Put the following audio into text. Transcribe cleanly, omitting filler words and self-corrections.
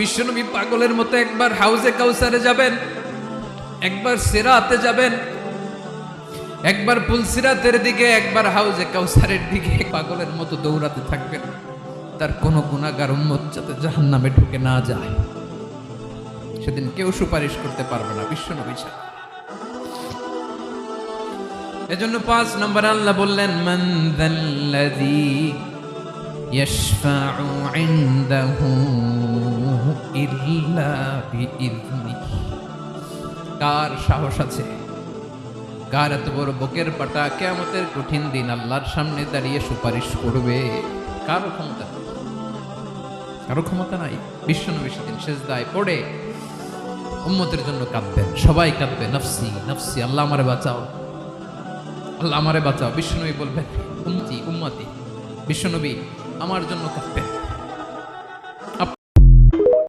বিশ্বনবী পাগলের মতো একবার হাউজে কাউসারে যাবেন, একবার সিরাতে যাবেন, একবার পুলসিরাতের দিকে, একবার হাউজে কাউসারের দিকে পাগলের মতো দৌড়াতে থাকবেন। তার কোনো গুনাহগার উম্মত যাতে জাহান্নামে ঢুকে না যায়, সেদিন কেউ সুপারিশ করতে পারবে না বিশ্বনবী ছাড়া। এজন্য 5 নম্বর আল্লাহ বললেন, মান যাল্লাযী ইয়াশফাউ ইনদাহু ইল্লা বিইযনিহি। কার সাহস আছে, কার এত বড় বুকের পাটা কিয়ামতের কঠিন দিন আল্লাহর সামনে দাঁড়িয়ে সুপারিশ করবে? কারো ক্ষমতা নেই, কারো ক্ষমতা নাই। বিশ্বনবী সেদিন সিজদায় পড়ে উম্মতের জন্য কাঁদবেন, সবাই কাঁদবে, নফসি নফসি, আল্লাহ আমারে বাঁচাও, আল্লাহ আমারে বাঁচাও। বিশ্বনবী বলবেন, উম্মতি উম্মতি, বিশ্বনবী আমার জন্য কাঁদবেন।